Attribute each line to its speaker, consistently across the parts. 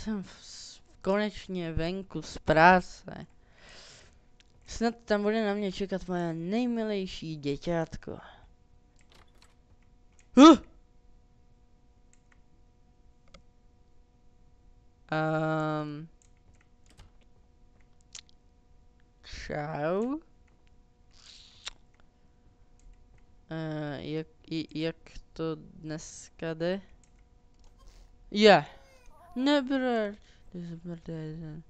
Speaker 1: jsem konečně venku z práce. Snad tam bude na mě čekat moje nejmilejší děťátko. Čau. Jak to dneska jde? Je. Nebrať. Ty zmrdej.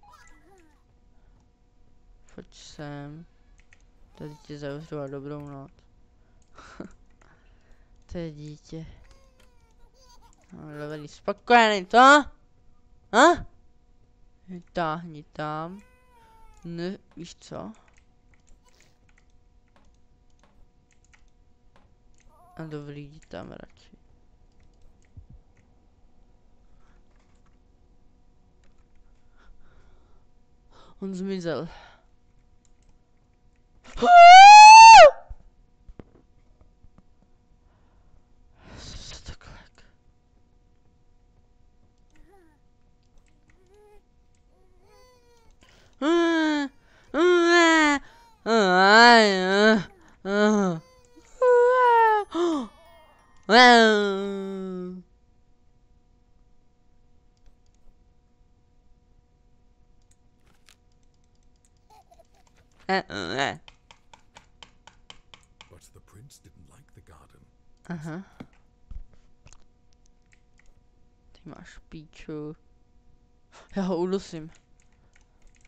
Speaker 1: Pojď sem. Tady ti zavřu a dobrou noc. To je dítě. No, dobrý, spokojený, to? Ha? Vytáhni tam. Ne, víš co? A dobrý, jdi tam radši. On zmizel.
Speaker 2: But the prince didn't like the garden.
Speaker 1: Aha. Ty máš píču. Já ho udusím.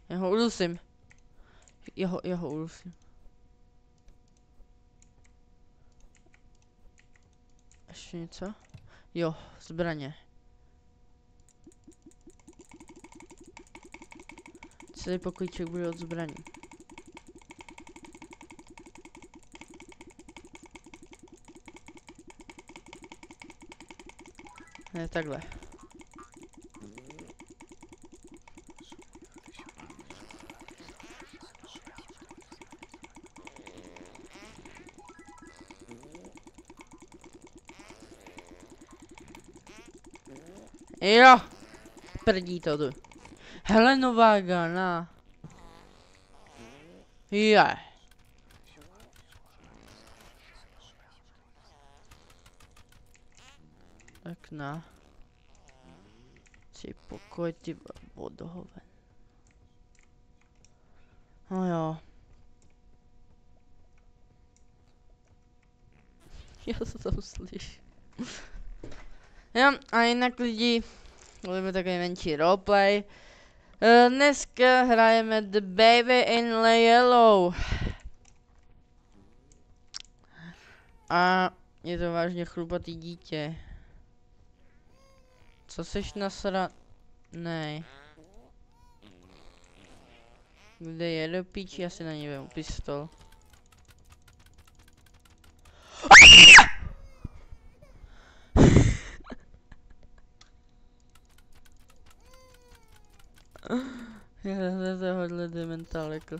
Speaker 1: Já ho udusím. Já ho udusím. Ještě něco? Jo, zbraně. Celý pokojček bude od zbraní. Ne, takhle. Jo! Prdí to tu. Hele, nová gana. Je. Tak na. Si pokoj, ty vodohoven. No jo. Já se to slyším. Jo, a jinak lidi, budeme takový menší roleplay. Dneska hrajeme The Baby in Yellow. A je to vážně chlupatý dítě. Co seš nasranej? Kde je do píči, já si na něj vemu pistol. Já za tohohle dementál jako.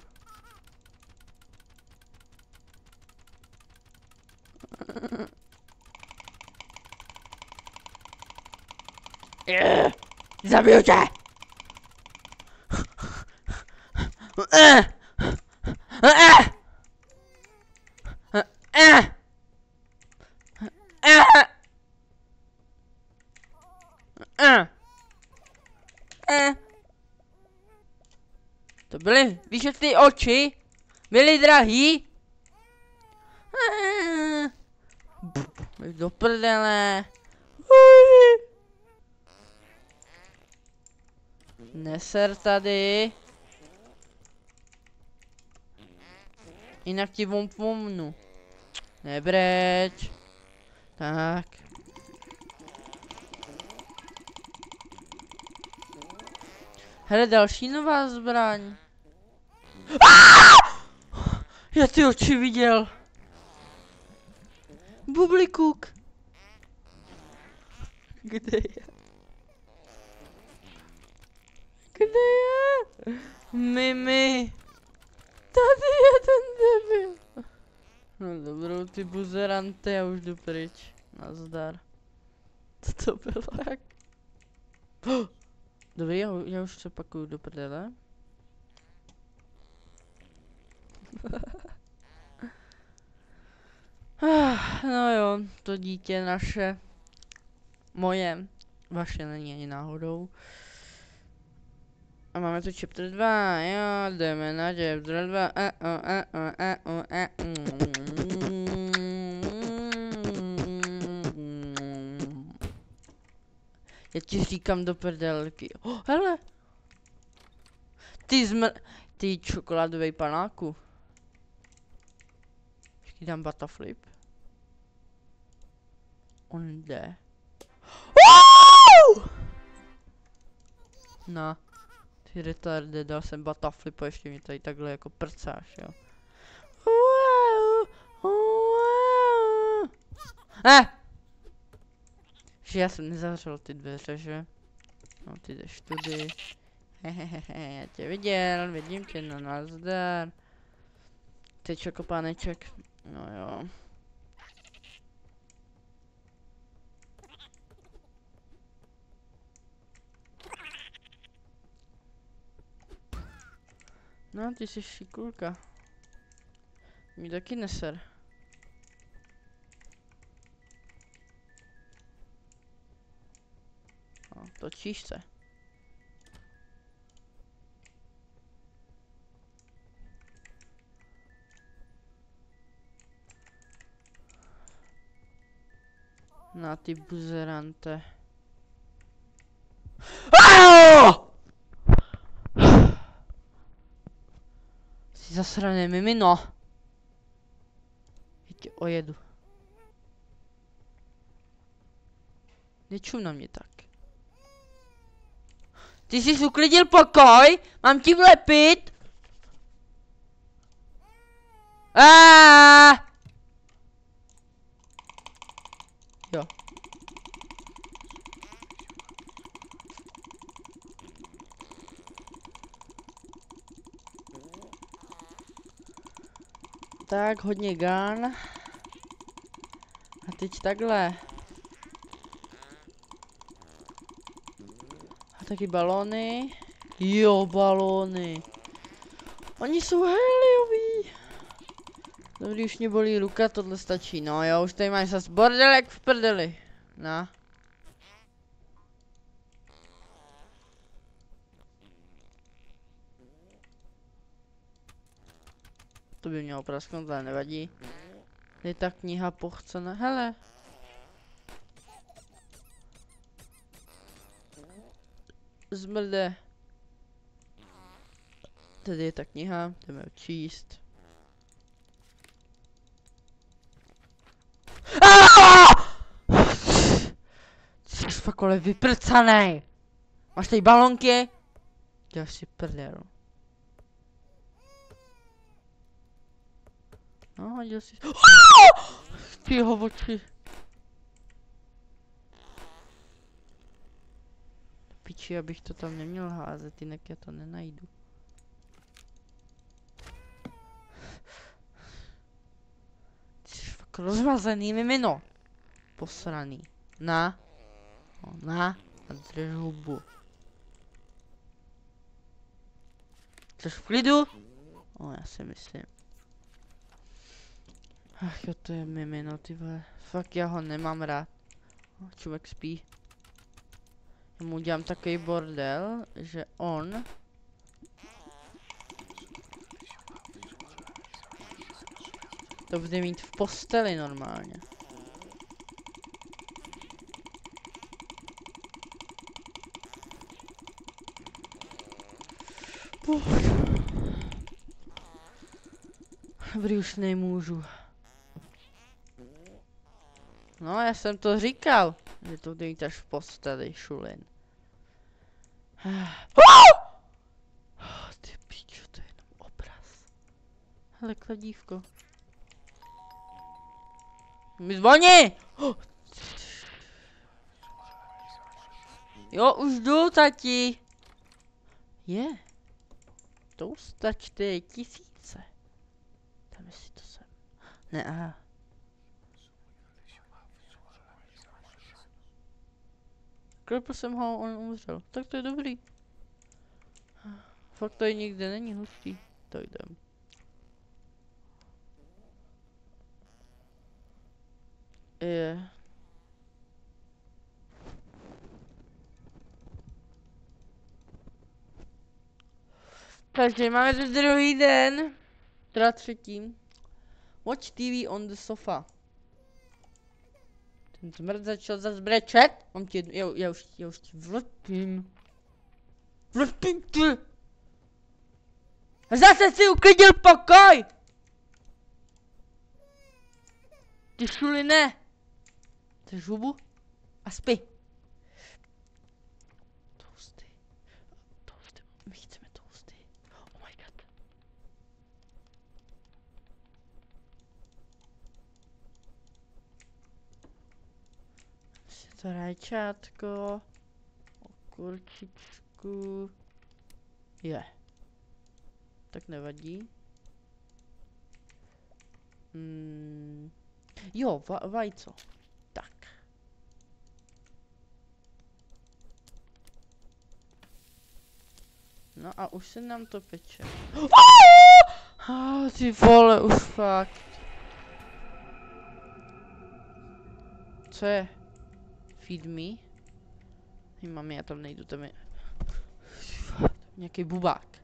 Speaker 1: Zabiju tě! To byly, víš jak ty oči? Byly drahý? Do prdele. Neser tady. Jinak ti pomnu. Nebreč. Tak. Hele, další nová zbraň. Já ty oči viděl. Bublikuk. Kde je? Kde je? Mimi. Tady je ten debil. No dobrou ty buzerante, já už jdu pryč. Nazdar. Co to bylo jak? Dobrý, já už se pakuju do prdele. No jo, to dítě naše. Moje. Vaše není ani náhodou. A máme tu chapter 2, jo, jdeme na chapter 2. Já ti říkám do prdelky. Oh, hele! Ty čokoládovej panáku. Počkej, dám butterflip. On jde. No. Ty retarde, dal jsem butterflip a ještě mi tady takhle jako prcáš, jo. Že já jsem nezavřel ty dveře, že? No, ty jdeš tudy. Hehehe, já tě viděl, vidím tě, no nazdar. Ty čokopáneček, no jo. No, ty jsi šikulka. Mi taky neser. No, točíš se. Na ty buzerante. Jsi zasrané mimino. Já tě ojedu. Nečum na mě tak. Ty jsi uklidil pokoj? Mám ti vlepit? Jo. Tak, hodně gun. A teď takhle. A taky balony. Jo, balony. Oni jsou heliový. Dobrý, už mě bolí ruka, tohle stačí. No jo, už tady máš zas bordelek v prdeli. No. To by mělo prasknout, ale nevadí. Je ta kniha pochcena. Hele. Zmrde. Tady je ta kniha, jdeme ho číst. Jsi fakt ale vyprcanej. Máš tady balonky? Děláš si prdel. No, hodil si... Ty jeho oči. Piči, abych to tam neměl házet, jinak já to nenajdu. Ty jsi fakt rozmazený mimino. Posraný. Na. No, na. A drž hubu. Jsi v klidu? O, já si myslím. Ach jo, to je mimino, ty vole. Fakt já ho nemám rád. Člověk spí. Já mu udělám takový bordel, že on... to bude mít v posteli normálně. Dobrý, už nemůžu. No, já jsem to říkal, že to bude mít až v posteli, šulin. Ty pičo, to je jenom obraz. Hele, kladívko. Mi zvoní! Jo, už jdu, tati. Je. To stačte tisíce. Tam si to sem. Ne, aha. Klepl jsem ho, on umřel. Tak to je dobrý. Fakt tady nikde není hustý. Tak jdem. Je. Takže máme ten druhý den. Teda třetí. Watch TV on the sofa. Ten zmrt začal zase brečet. Mám ti jednu, já už ti vlepím. Vlepím ty! A zase si uklidil pokoj! Ty šuli ne! Ty žubu a spí. Toasty. Toasty. My chceme toasty. Oh my god. Si to rajčátko. Okurčičku. Je. Tak nevadí. Jo, vajco. Tak. No a už se nám to peče. Ty vole, už fakt. Co je? Feed me? Mami, já tam nejdu, tam je... Nějaký bubák.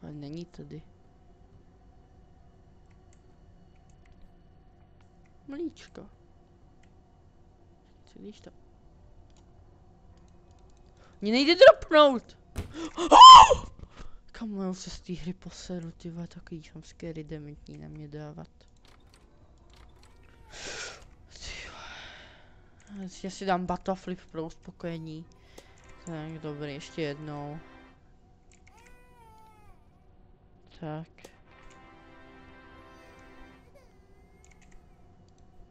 Speaker 1: Fakt není tady. Mlíčko. Když to... Mně nejde dropnout! Kamu já se z té hry poseru, ty vole, takový jumpscary dementní na mě dávat. Já si dám battleflip pro uspokojení. Tak, dobrý, ještě jednou. Tak.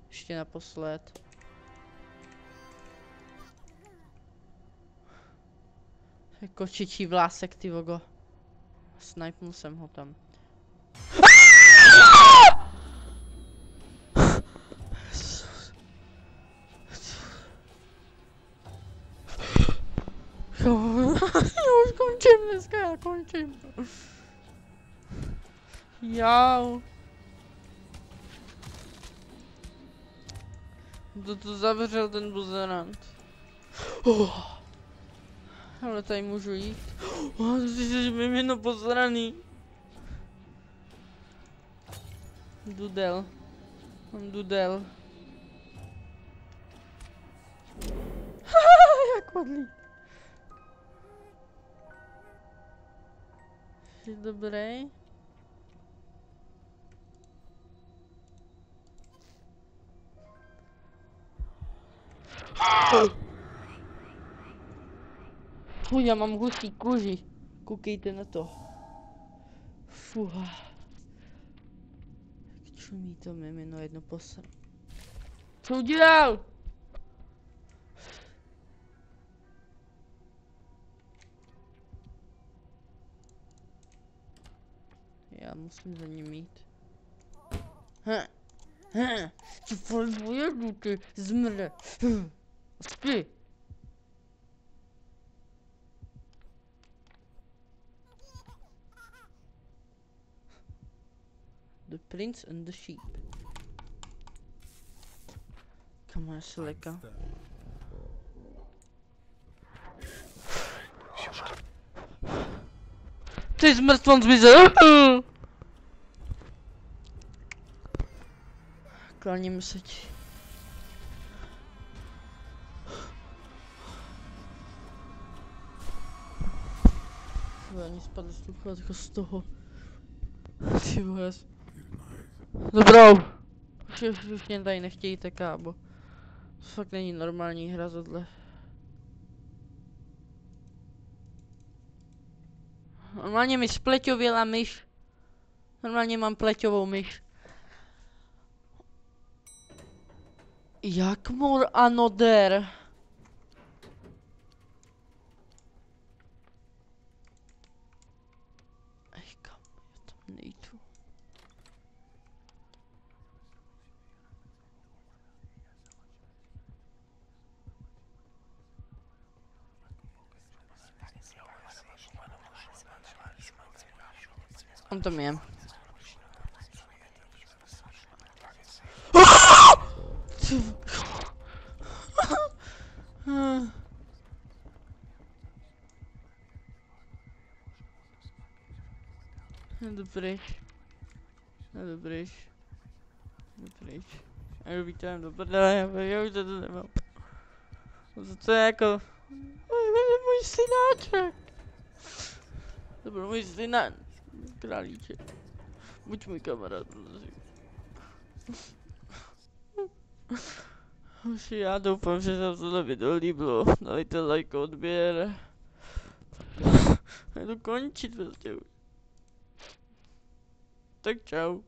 Speaker 1: Ještě naposled. Kočičí vlásek, ty vogo. Snipnul jsem ho tam. Já už končím dneska, já končím. Jau. Kdo to zavřel, ten buzerant. Ale tady můžu jít. Ty jsi mimino posraný. Dudel. Mám dudel. Jak podlý. Jsi dobrý? Fuj, já mám hustý kůži. Koukejte na to. Fuha. Jak čumí to mimino jedno posra. Co udělal? Já musím za ním jít. Ty vole vojedu, ty zmrde. Spí. The prince and the sheep. Kam já se leka? Ty zmrtvon zmizel. Klaním se ti. Ani spadl sluchátka z toho. Ty vole. Dobrou. Už mě tady nechtějte, kámo. To fakt není normální hra tohle. Normálně mi spleťověla myš. Normálně mám pleťovou myš. Jak more another? Ej, kam, já tam nejdu. On tam je. Jdu pryč. Jdu pryč. Jdu pryč. Jdu vítám do prdele, já už to nemám. To je jako... To je můj synáček. To byl můj syna... Králíček. Buď můj kamarád, prosím. Už já doufám, že se vám tohle video líbilo. Dejte like, odběr. Jdu končit prostě už. Tak čau.